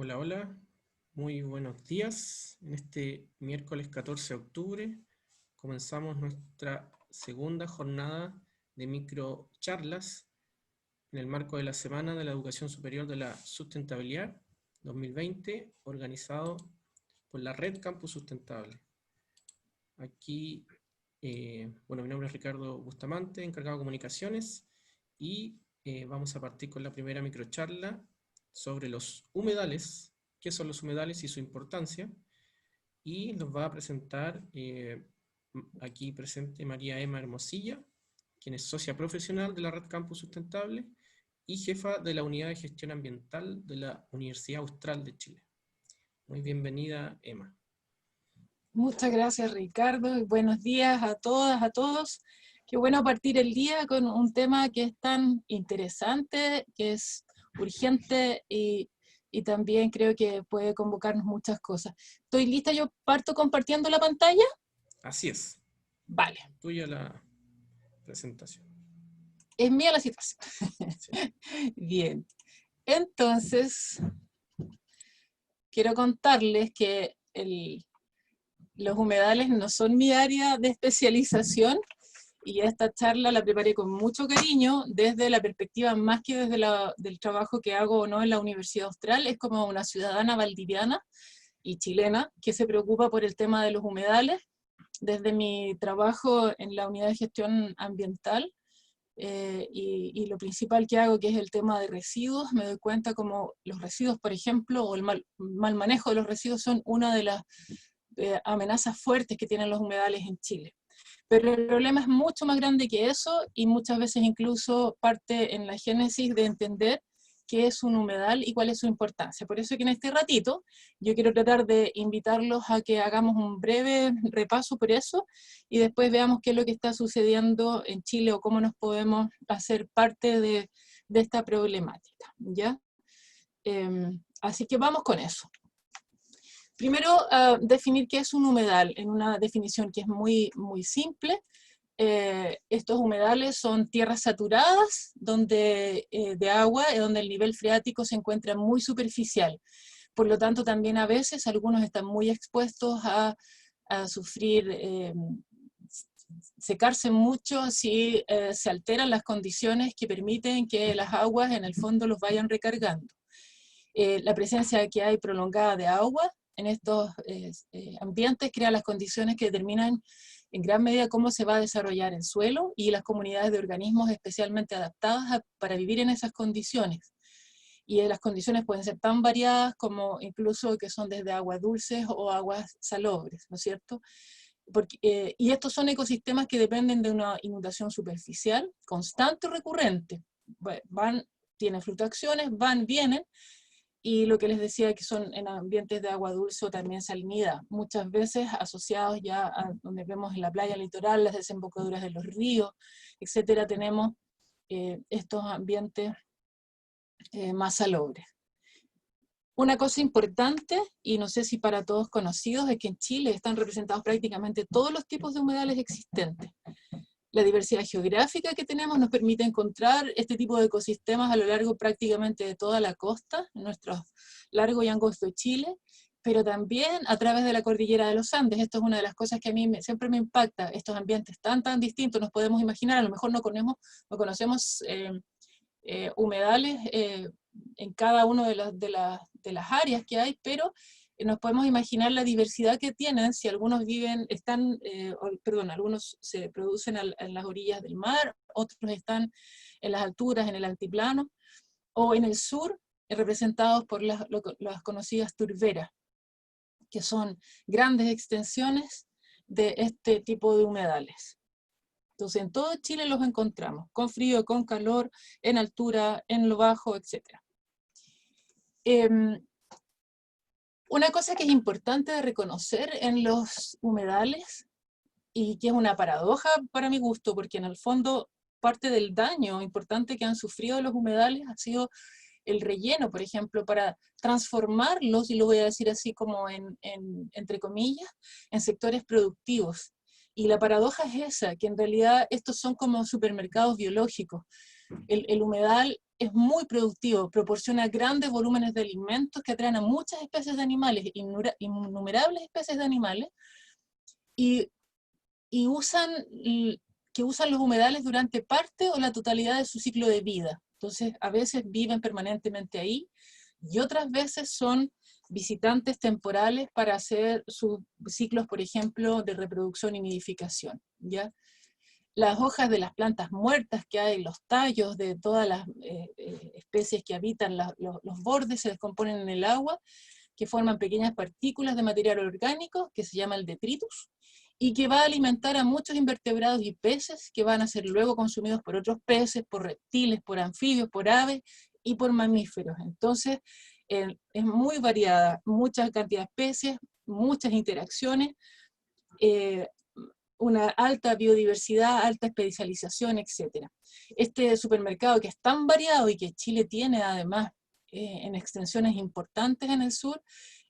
Hola, hola, muy buenos días. En este miércoles 14 de octubre comenzamos nuestra segunda jornada de microcharlas en el marco de la Semana de la Educación Superior de la Sustentabilidad 2020, organizado por la Red Campus Sustentable. Aquí, mi nombre es Ricardo Bustamante, encargado de comunicaciones, y vamos a partir con la primera microcharla sobre los humedales, qué son los humedales y su importancia, y nos va a presentar aquí presente María Emma Hermosilla, quien es socia profesional de la Red Campus Sustentable y jefa de la Unidad de Gestión Ambiental de la Universidad Austral de Chile. Muy bienvenida, Emma. Muchas gracias, Ricardo, y buenos días a todas, a todos. Qué bueno partir el día con un tema que es tan interesante, que es urgente y también creo que puede convocarnos muchas cosas. ¿Estoy lista? ¿Yo parto compartiendo la pantalla? Así es. Vale. Tuya la presentación. Es mía la situación. Sí. Bien. Entonces, quiero contarles que los humedales no son mi área de especialización, y esta charla la preparé con mucho cariño desde la perspectiva, más que desde del trabajo que hago o no en la Universidad Austral. Es como una ciudadana valdiviana y chilena que se preocupa por el tema de los humedales desde mi trabajo en la Unidad de Gestión Ambiental, y lo principal que hago, que es el tema de residuos. Me doy cuenta como los residuos, por ejemplo, o el mal manejo de los residuos son una de las amenazas fuertes que tienen los humedales en Chile. Pero el problema es mucho más grande que eso, y muchas veces incluso parte en la génesis de entender qué es un humedal y cuál es su importancia. Por eso que en este ratito yo quiero tratar de invitarlos a que hagamos un breve repaso por eso, y después veamos qué es lo que está sucediendo en Chile o cómo nos podemos hacer parte de esta problemática, ¿ya? Así que vamos con eso. Primero, definir qué es un humedal, en una definición que es muy simple. Estos humedales son tierras saturadas de agua, donde el nivel freático se encuentra muy superficial. Por lo tanto, también a veces algunos están muy expuestos a sufrir, secarse mucho si se alteran las condiciones que permiten que las aguas en el fondo los vayan recargando. La presencia que hay prolongada de agua en estos ambientes crea las condiciones que determinan en gran medida cómo se va a desarrollar el suelo y las comunidades de organismos especialmente adaptadas para vivir en esas condiciones. Y las condiciones pueden ser tan variadas como incluso que son desde aguas dulces o aguas salobres, ¿no es cierto? Y estos son ecosistemas que dependen de una inundación superficial constante y recurrente. Tienen fluctuaciones, vienen, y lo que les decía que son en ambientes de agua dulce o también salinidad, muchas veces asociados ya a donde vemos en la playa litoral, las desembocaduras de los ríos, etcétera, tenemos estos ambientes más salobres. Una cosa importante, y no sé si para todos conocidos, es que en Chile están representados prácticamente todos los tipos de humedales existentes. La diversidad geográfica que tenemos nos permite encontrar este tipo de ecosistemas a lo largo prácticamente de toda la costa, en nuestro largo y angosto Chile, pero también a través de la cordillera de los Andes. Esto es una de las cosas que a mí siempre me impacta, estos ambientes tan distintos. Nos podemos imaginar, a lo mejor no conocemos humedales en cada una de las áreas que hay, pero nos podemos imaginar la diversidad que tienen si algunos algunos se producen en las orillas del mar, otros están en las alturas, en el altiplano, o en el sur, representados por las conocidas turberas, que son grandes extensiones de este tipo de humedales. Entonces, en todo Chile los encontramos, con frío, con calor, en altura, en lo bajo, etc. Una cosa que es importante de reconocer en los humedales, y que es una paradoja para mi gusto, porque en el fondo parte del daño importante que han sufrido los humedales ha sido el relleno, por ejemplo, para transformarlos, y lo voy a decir así como entre comillas, en sectores productivos. Y la paradoja es esa, que en realidad estos son como supermercados biológicos. El humedal es muy productivo, proporciona grandes volúmenes de alimentos que atraen a muchas especies de animales, innumerables especies de animales, y que usan los humedales durante parte o la totalidad de su ciclo de vida. Entonces, a veces viven permanentemente ahí, y otras veces son visitantes temporales para hacer sus ciclos, por ejemplo, de reproducción y nidificación, ¿ya? Las hojas de las plantas muertas que hay, los tallos de todas las especies que habitan los bordes se descomponen en el agua, que forman pequeñas partículas de material orgánico que se llama el detritus, y que va a alimentar a muchos invertebrados y peces que van a ser luego consumidos por otros peces, por reptiles, por anfibios, por aves y por mamíferos. Entonces, es muy variada, mucha cantidad de especies, muchas interacciones, una alta biodiversidad, alta especialización, etc. Este supermercado, que es tan variado y que Chile tiene además en extensiones importantes en el sur,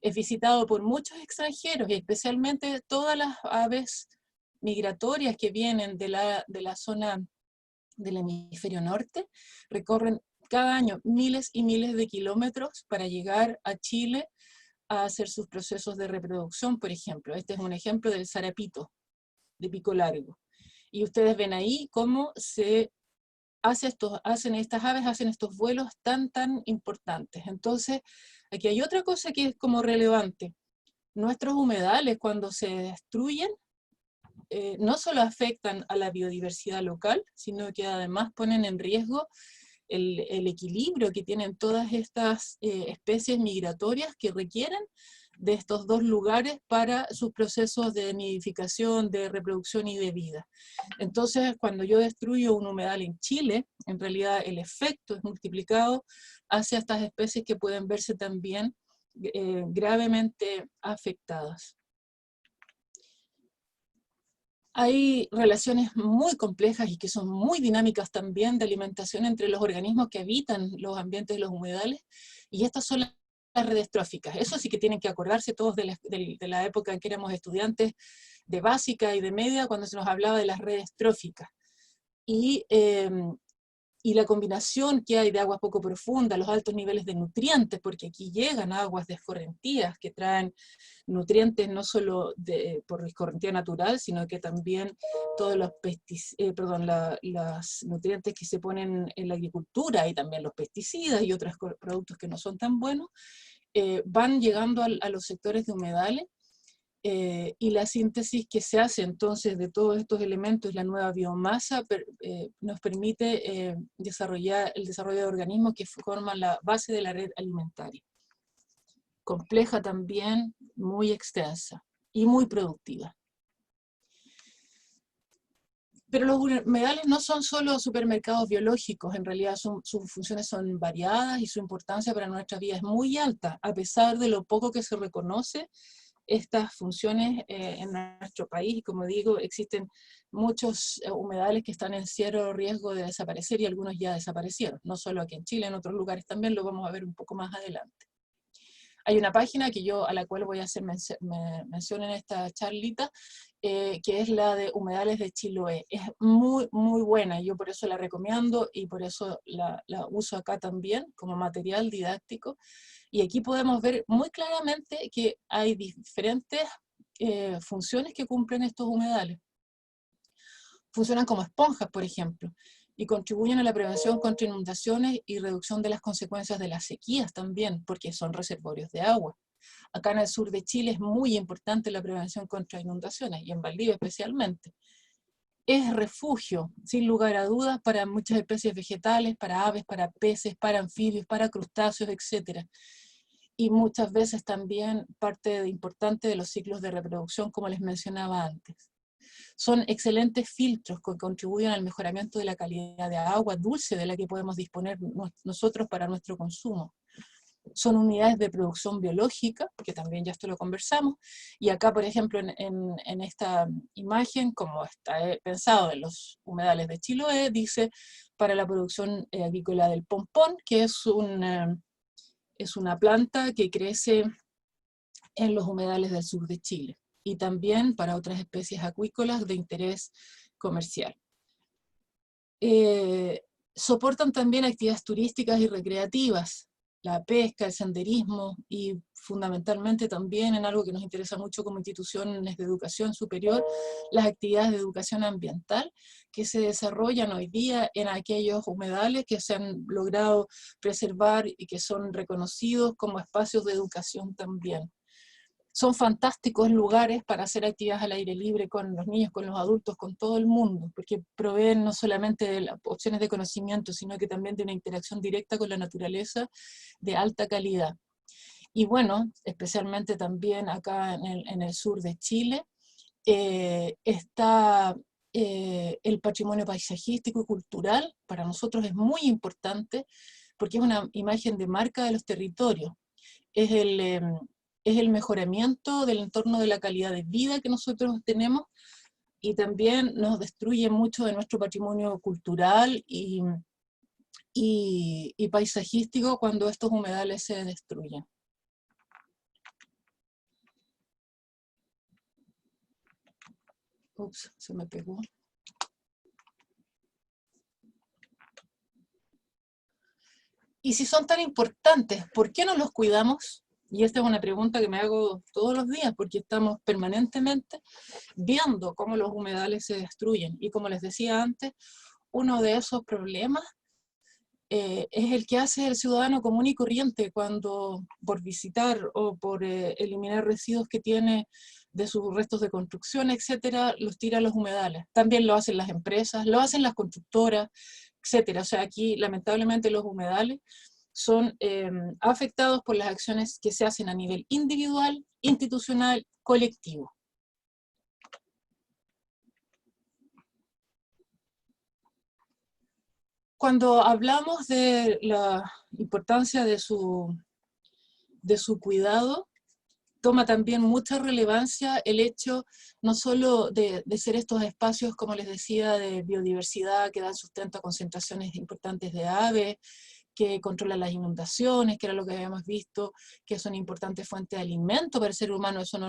es visitado por muchos extranjeros, y especialmente todas las aves migratorias que vienen de la zona del hemisferio norte, recorren cada año miles y miles de kilómetros para llegar a Chile a hacer sus procesos de reproducción, por ejemplo. Este es un ejemplo del zarapito, de pico largo. Y ustedes ven ahí cómo se estas aves hacen estos vuelos tan importantes. Entonces, aquí hay otra cosa que es como relevante. Nuestros humedales, cuando se destruyen, no solo afectan a la biodiversidad local, sino que además ponen en riesgo el equilibrio que tienen todas estas especies migratorias que requieren de estos dos lugares para sus procesos de nidificación, de reproducción y de vida. Entonces, cuando yo destruyo un humedal en Chile, en realidad el efecto es multiplicado hacia estas especies que pueden verse también gravemente afectadas. Hay relaciones muy complejas y que son muy dinámicas también de alimentación entre los organismos que habitan los ambientes de los humedales, y estas son las redes tróficas. Eso sí que tienen que acordarse todos de la época en que éramos estudiantes de básica y de media, cuando se nos hablaba de las redes tróficas. Y la combinación que hay de aguas poco profundas, los altos niveles de nutrientes, porque aquí llegan aguas de escorrentías que traen nutrientes no solo por escorrentía natural, sino que también todos los los nutrientes que se ponen en la agricultura, y también los pesticidas y otros productos que no son tan buenos, van llegando a los sectores de humedales. Y la síntesis que se hace entonces de todos estos elementos, la nueva biomasa, nos permite desarrollar el desarrollo de organismos que forman la base de la red alimentaria. Compleja también, muy extensa y muy productiva. Pero los humedales no son solo supermercados biológicos, en realidad sus funciones son variadas y su importancia para nuestra vida es muy alta, a pesar de lo poco que se reconoce estas funciones en nuestro país. Como digo, existen muchos humedales que están en serio riesgo de desaparecer, y algunos ya desaparecieron, no solo aquí en Chile, en otros lugares también, lo vamos a ver un poco más adelante. Hay una página a la cual voy a hacer mención en esta charlita, que es la de Humedales de Chiloé. Es muy buena, yo por eso la recomiendo y por eso la uso acá también como material didáctico. Y aquí podemos ver muy claramente que hay diferentes funciones que cumplen estos humedales. Funcionan como esponjas, por ejemplo, y contribuyen a la prevención contra inundaciones y reducción de las consecuencias de las sequías también, porque son reservorios de agua. Acá en el sur de Chile es muy importante la prevención contra inundaciones, y en Valdivia especialmente. Es refugio, sin lugar a dudas, para muchas especies vegetales, para aves, para peces, para anfibios, para crustáceos, etc. Y muchas veces también parte importante de los ciclos de reproducción, como les mencionaba antes. Son excelentes filtros que contribuyen al mejoramiento de la calidad de agua dulce de la que podemos disponer nosotros para nuestro consumo. Son unidades de producción biológica, que también ya esto lo conversamos, y acá, por ejemplo, en esta imagen, como está pensado en los humedales de Chiloé, dice para la producción agrícola del pompón, que es una planta que crece en los humedales del sur de Chile, y también para otras especies acuícolas de interés comercial. soportan también actividades turísticas y recreativas, la pesca, el senderismo y fundamentalmente también en algo que nos interesa mucho como instituciones de educación superior, las actividades de educación ambiental que se desarrollan hoy día en aquellos humedales que se han logrado preservar y que son reconocidos como espacios de educación también. Son fantásticos lugares para hacer actividades al aire libre con los niños, con los adultos, con todo el mundo, porque proveen no solamente de las opciones de conocimiento, sino que también de una interacción directa con la naturaleza de alta calidad. Y bueno, especialmente también acá en el sur de Chile, está el patrimonio paisajístico y cultural. Para nosotros es muy importante, porque es una imagen de marca de los territorios. Es el mejoramiento del entorno de la calidad de vida que nosotros tenemos, y también nos destruye mucho de nuestro patrimonio cultural y paisajístico cuando estos humedales se destruyen. Ups, se me pegó. Y si son tan importantes, ¿por qué no los cuidamos? Y esta es una pregunta que me hago todos los días, porque estamos permanentemente viendo cómo los humedales se destruyen. Y como les decía antes, uno de esos problemas es el que hace el ciudadano común y corriente cuando por visitar o por eliminar residuos que tiene de sus restos de construcción, etcétera, los tira a los humedales. También lo hacen las empresas, lo hacen las constructoras, etcétera. O sea, aquí lamentablemente los humedales son afectados por las acciones que se hacen a nivel individual, institucional, colectivo. Cuando hablamos de la importancia de su cuidado, toma también mucha relevancia el hecho no solo de ser estos espacios, como les decía, de biodiversidad que dan sustento a concentraciones importantes de aves, que controlan las inundaciones, que era lo que habíamos visto, que son importantes fuentes de alimento para el ser humano. Eso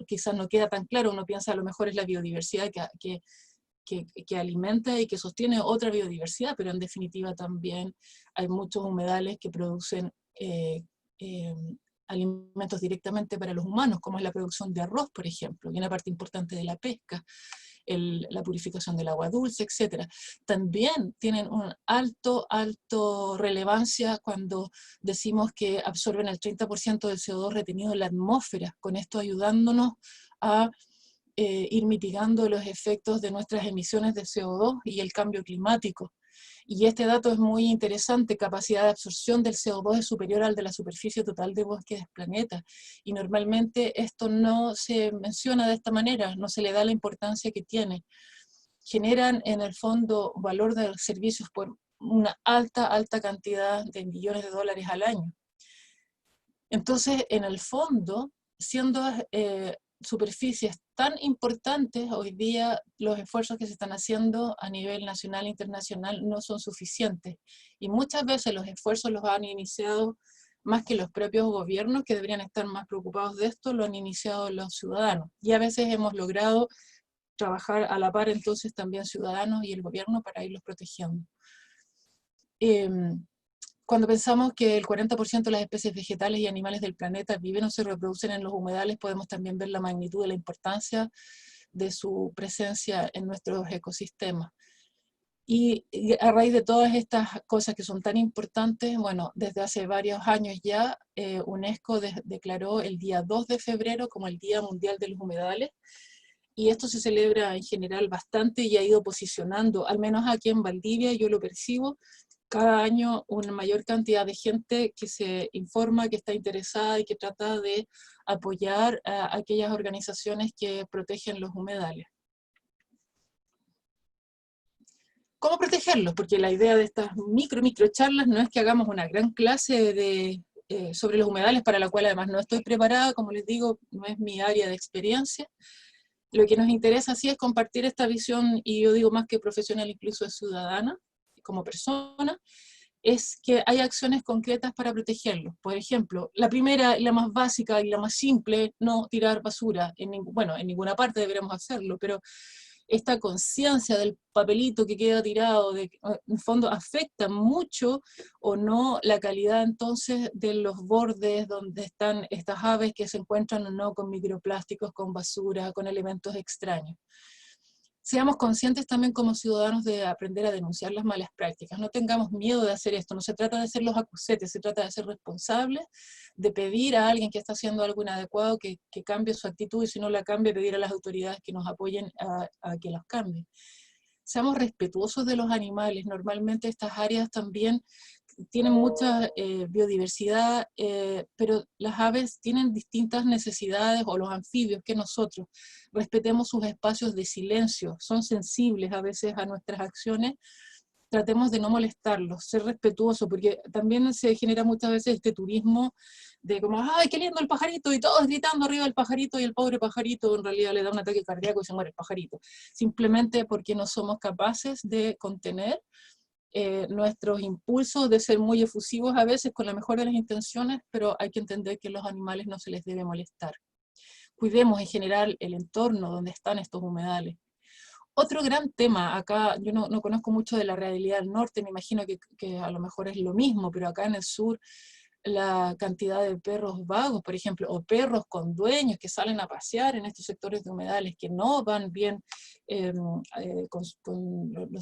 quizás no queda tan claro, uno piensa a lo mejor es la biodiversidad que alimenta y que sostiene otra biodiversidad, pero en definitiva también hay muchos humedales que producen alimentos directamente para los humanos, como es la producción de arroz, por ejemplo, y una parte importante de la pesca, la purificación del agua dulce, etc. También tienen un alto relevancia cuando decimos que absorben el 30% del CO2 retenido en la atmósfera, con esto ayudándonos a ir mitigando los efectos de nuestras emisiones de CO2 y el cambio climático. Y este dato es muy interesante: capacidad de absorción del CO2 es superior al de la superficie total de bosque del planeta. Y normalmente esto no se menciona de esta manera, no se le da la importancia que tiene. Generan en el fondo valor de los servicios por una alta cantidad de millones de dólares al año. Entonces, en el fondo, siendo superficies tan importantes, hoy día los esfuerzos que se están haciendo a nivel nacional e internacional no son suficientes. Y muchas veces los esfuerzos los han iniciado más que los propios gobiernos, que deberían estar más preocupados de esto, lo han iniciado los ciudadanos. Y a veces hemos logrado trabajar a la par entonces también ciudadanos y el gobierno para irlos protegiendo. Cuando pensamos que el 40% de las especies vegetales y animales del planeta viven o se reproducen en los humedales, podemos también ver la magnitud de la importancia de su presencia en nuestros ecosistemas. Y a raíz de todas estas cosas que son tan importantes, bueno, desde hace varios años ya, UNESCO declaró el día 2 de febrero como el Día Mundial de los Humedales, y esto se celebra en general bastante y ha ido posicionando, al menos aquí en Valdivia, yo lo percibo, cada año una mayor cantidad de gente que se informa, que está interesada y que trata de apoyar a aquellas organizaciones que protegen los humedales. ¿Cómo protegerlos? Porque la idea de estas micro charlas no es que hagamos una gran clase sobre los humedales, para la cual además no estoy preparada, como les digo, no es mi área de experiencia. Lo que nos interesa sí es compartir esta visión, y yo digo más que profesional, incluso es ciudadana, como persona, es que hay acciones concretas para protegerlos. Por ejemplo, la primera y la más básica y la más simple, no tirar basura. Bueno, en ninguna parte deberíamos hacerlo, pero esta conciencia del papelito que queda tirado, de, en el fondo afecta mucho o no la calidad entonces de los bordes donde están estas aves que se encuentran o no con microplásticos, con basura, con elementos extraños. Seamos conscientes también como ciudadanos de aprender a denunciar las malas prácticas. No tengamos miedo de hacer esto, no se trata de ser los acusetes, se trata de ser responsables, de pedir a alguien que está haciendo algo inadecuado que cambie su actitud, y si no la cambie, pedir a las autoridades que nos apoyen a que los cambien. Seamos respetuosos de los animales. Normalmente estas áreas también tienen mucha biodiversidad, pero las aves tienen distintas necesidades, o los anfibios, que nosotros. Respetemos sus espacios de silencio, son sensibles a veces a nuestras acciones, tratemos de no molestarlos, ser respetuosos, porque también se genera muchas veces este turismo de como, ¡ay, qué lindo el pajarito! Y todos gritando arriba del pajarito, y el pobre pajarito en realidad le da un ataque cardíaco y se muere el pajarito. Simplemente porque no somos capaces de contener nuestros impulsos de ser muy efusivos a veces con la mejor de las intenciones, pero hay que entender que a los animales no se les debe molestar. Cuidemos en general el entorno donde están estos humedales. Otro gran tema, acá yo no conozco mucho de la realidad del norte, me imagino que a lo mejor es lo mismo, pero acá en el sur la cantidad de perros vagos, por ejemplo, o perros con dueños que salen a pasear en estos sectores de humedales, que no van bien, los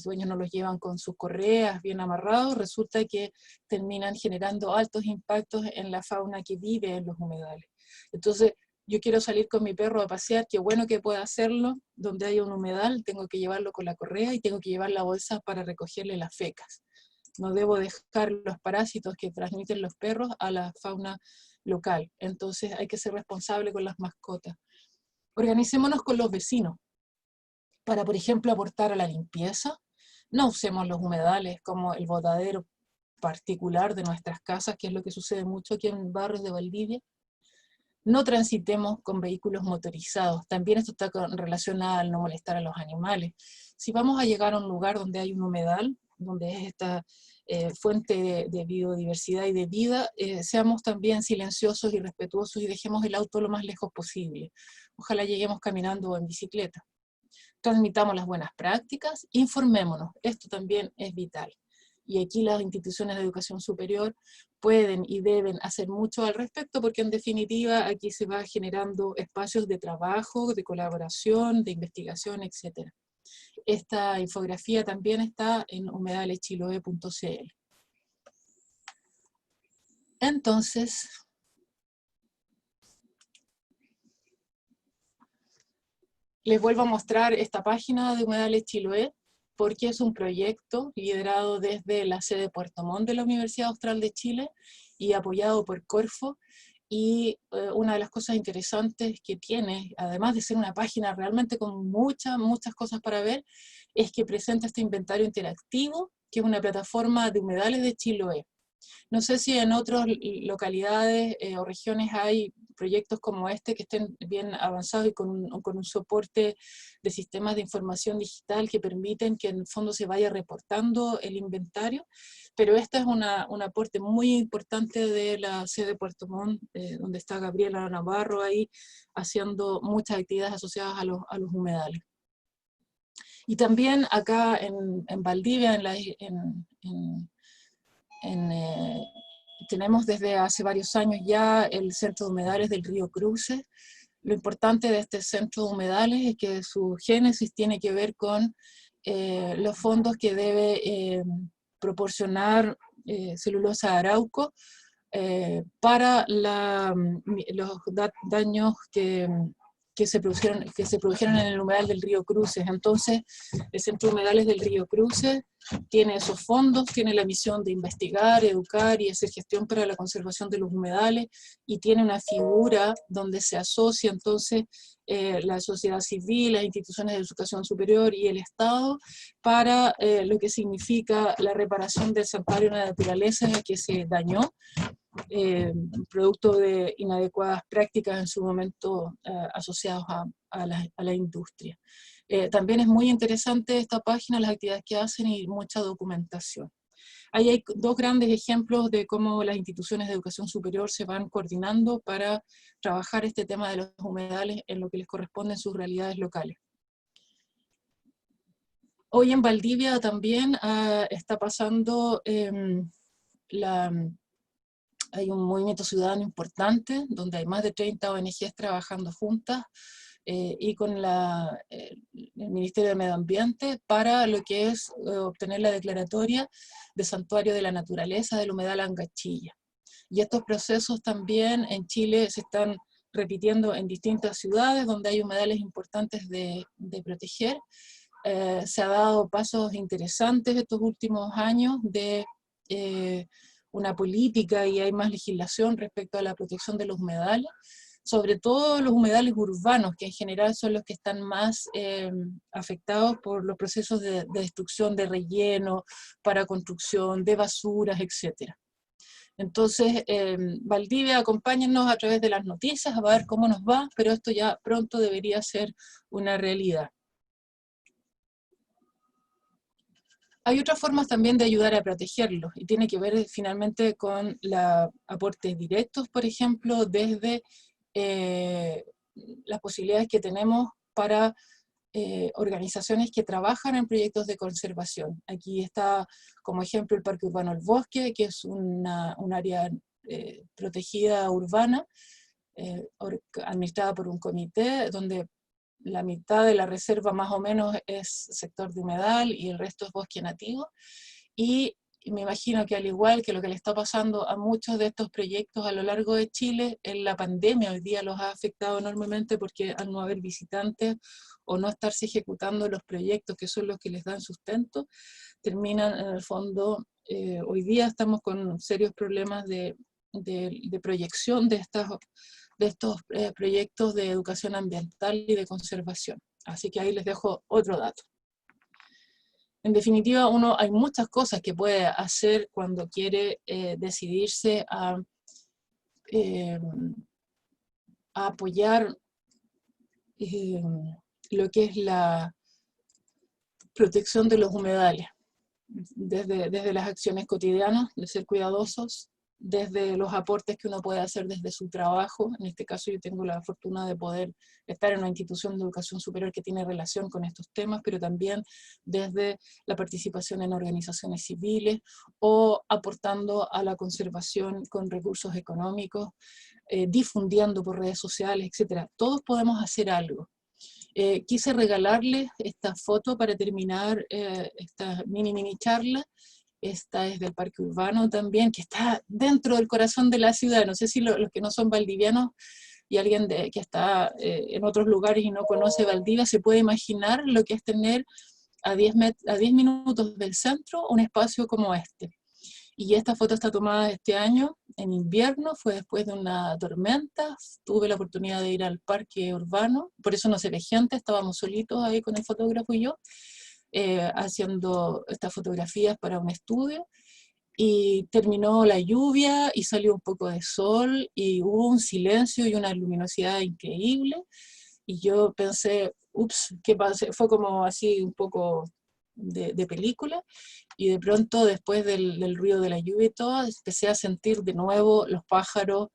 dueños no los llevan con sus correas bien amarrados, resulta que terminan generando altos impactos en la fauna que vive en los humedales. Entonces, yo quiero salir con mi perro a pasear, qué bueno que pueda hacerlo, donde haya un humedal, tengo que llevarlo con la correa y tengo que llevar la bolsa para recogerle las fecas. No debo dejar los parásitos que transmiten los perros a la fauna local. Entonces hay que ser responsable con las mascotas. Organicémonos con los vecinos para, por ejemplo, aportar a la limpieza. No usemos los humedales como el botadero particular de nuestras casas, que es lo que sucede mucho aquí en barrios de Valdivia. No transitemos con vehículos motorizados. También esto está relacionado al no molestar a los animales. Si vamos a llegar a un lugar donde hay un humedal, donde es esta fuente de biodiversidad y de vida, seamos también silenciosos y respetuosos y dejemos el auto lo más lejos posible. Ojalá lleguemos caminando o en bicicleta. Transmitamos las buenas prácticas, informémonos, esto también es vital. Y aquí las instituciones de educación superior pueden y deben hacer mucho al respecto, porque en definitiva aquí se va generando espacios de trabajo, de colaboración, de investigación, etc. Esta infografía también está en humedaleschiloe.cl. Entonces, les vuelvo a mostrar esta página de Humedales Chiloé, porque es un proyecto liderado desde la sede de Puerto Montt de la Universidad Austral de Chile y apoyado por Corfo. Y una de las cosas interesantes que tiene, además de ser una página realmente con muchas cosas para ver, es que presenta este inventario interactivo, que es una plataforma de humedales de Chiloé. No sé si en otras localidades o regiones hay proyectos como este que estén bien avanzados y con un soporte de sistemas de información digital que permiten que en el fondo se vaya reportando el inventario, pero este es un aporte muy importante de la sede de Puerto Montt, donde está Gabriela Navarro ahí haciendo muchas actividades asociadas a los humedales. Y también acá en Valdivia, tenemos desde hace varios años ya el Centro de Humedales del Río Cruces. Lo importante de este Centro de Humedales es que su génesis tiene que ver con los fondos que debe proporcionar Celulosa Arauco para los daños que se produjeron en el humedal del Río Cruces. Entonces, el Centro de Humedales del Río Cruces tiene esos fondos, tiene la misión de investigar, educar y hacer gestión para la conservación de los humedales, y tiene una figura donde se asocia entonces la sociedad civil, las instituciones de educación superior y el Estado para lo que significa la reparación del santuario de la naturaleza que se dañó, producto de inadecuadas prácticas en su momento asociados a la industria. También es muy interesante esta página, las actividades que hacen y mucha documentación. Ahí hay dos grandes ejemplos de cómo las instituciones de educación superior se van coordinando para trabajar este tema de los humedales en lo que les corresponde en sus realidades locales. Hoy en Valdivia también está pasando, hay un movimiento ciudadano importante, donde hay más de 30 ONGs trabajando juntas, y con el Ministerio de Medio Ambiente para lo que es obtener la declaratoria de Santuario de la Naturaleza del humedal Angachilla. Y estos procesos también en Chile se están repitiendo en distintas ciudades donde hay humedales importantes de proteger. Se ha dado pasos interesantes estos últimos años de una política, y hay más legislación respecto a la protección de los humedales, sobre todo los humedales urbanos, que en general son los que están más afectados por los procesos de destrucción de relleno, para construcción, de basuras, etc. Entonces, Valdivia, acompáñennos a través de las noticias a ver cómo nos va, pero esto ya pronto debería ser una realidad. Hay otras formas también de ayudar a protegerlos, y tiene que ver finalmente con aportes directos, por ejemplo, desde las posibilidades que tenemos para organizaciones que trabajan en proyectos de conservación. Aquí está como ejemplo el Parque Urbano El Bosque, que es un área protegida urbana, administrada por un comité, donde la mitad de la reserva más o menos es sector de humedal y el resto es bosque nativo. Y me imagino que al igual que lo que le está pasando a muchos de estos proyectos a lo largo de Chile, en la pandemia hoy día los ha afectado enormemente, porque al no haber visitantes o no estarse ejecutando los proyectos que son los que les dan sustento, terminan en el fondo, hoy día estamos con serios problemas de proyección de estos proyectos de educación ambiental y de conservación. Así que ahí les dejo otro dato. En definitiva, hay muchas cosas que puede hacer cuando quiere decidirse a apoyar lo que es la protección de los humedales, desde las acciones cotidianas, de ser cuidadosos, desde los aportes que uno puede hacer desde su trabajo. En este caso yo tengo la fortuna de poder estar en una institución de educación superior que tiene relación con estos temas, pero también desde la participación en organizaciones civiles, o aportando a la conservación con recursos económicos, difundiendo por redes sociales, etc. Todos podemos hacer algo. Quise regalarles esta foto para terminar esta mini charla. Esta es del Parque Urbano también, que está dentro del corazón de la ciudad. No sé si los que no son valdivianos y alguien que está en otros lugares y no conoce Valdivia se puede imaginar lo que es tener a 10 minutos del centro un espacio como este. Y esta foto está tomada este año, en invierno, fue después de una tormenta. Tuve la oportunidad de ir al Parque Urbano, por eso no se ve gente, estábamos solitos ahí con el fotógrafo y yo, haciendo estas fotografías para un estudio, y terminó la lluvia y salió un poco de sol y hubo un silencio y una luminosidad increíble, y yo pensé, ups, ¿qué pasa? Fue como así un poco de película, y de pronto después del ruido de la lluvia y todo, empecé a sentir de nuevo los pájaros,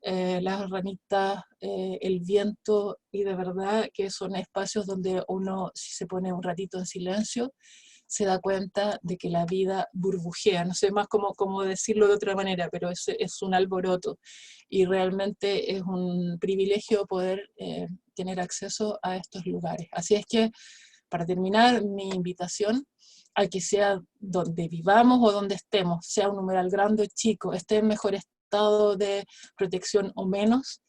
las ranitas, el viento, y de verdad que son espacios donde uno, si se pone un ratito en silencio, se da cuenta de que la vida burbujea. No sé más cómo decirlo de otra manera, pero es un alboroto, y realmente es un privilegio poder tener acceso a estos lugares. Así es que, para terminar, mi invitación a que sea donde vivamos o donde estemos, sea un humedal grande o chico, esté en mejor estado de protección o menos,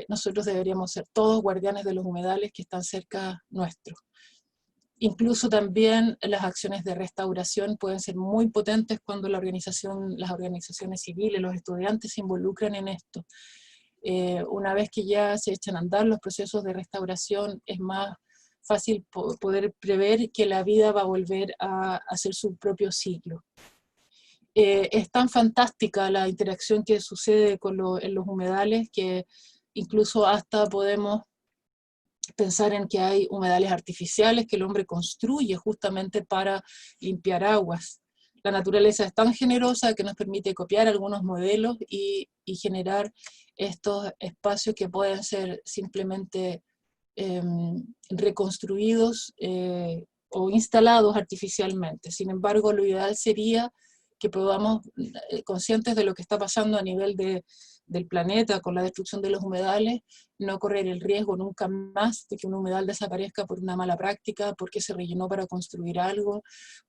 nosotros deberíamos ser todos guardianes de los humedales que están cerca nuestro. Incluso también las acciones de restauración pueden ser muy potentes cuando las organizaciones civiles, los estudiantes se involucran en esto. Una vez que ya se echan a andar los procesos de restauración, es más fácil poder prever que la vida va a volver a hacer su propio ciclo. Es tan fantástica la interacción que sucede en los humedales, que incluso hasta podemos pensar en que hay humedales artificiales que el hombre construye justamente para limpiar aguas. La naturaleza es tan generosa que nos permite copiar algunos modelos y generar estos espacios que pueden ser simplemente reconstruidos o instalados artificialmente. Sin embargo, lo ideal sería que podamos, conscientes de lo que está pasando a nivel del planeta con la destrucción de los humedales, no correr el riesgo nunca más de que un humedal desaparezca por una mala práctica, porque se rellenó para construir algo,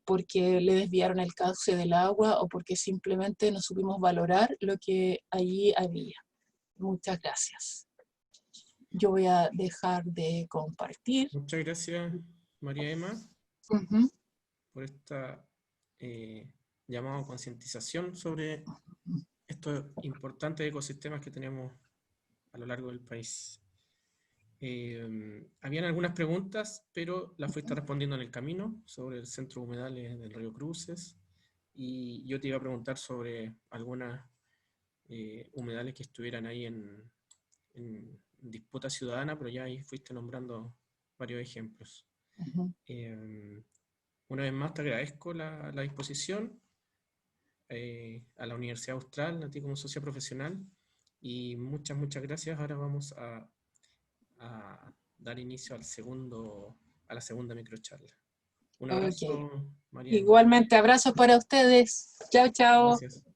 porque le desviaron el cauce del agua o porque simplemente no supimos valorar lo que allí había. Muchas gracias. Yo voy a dejar de compartir. Muchas gracias, María Emma, por esta llamada a concientización sobre estos importantes ecosistemas que tenemos a lo largo del país. Habían algunas preguntas, pero las fuiste respondiendo en el camino sobre el centro de humedales del Río Cruces, y yo te iba a preguntar sobre algunas humedales que estuvieran ahí en disputa ciudadana, pero ya ahí fuiste nombrando varios ejemplos. Una vez más te agradezco la disposición, a la Universidad Austral, a ti como socia profesional, y muchas gracias. Ahora vamos a dar inicio a la segunda microcharla. Un abrazo, Okay. María Emma. Igualmente, abrazos para ustedes. Chao, chao. Gracias.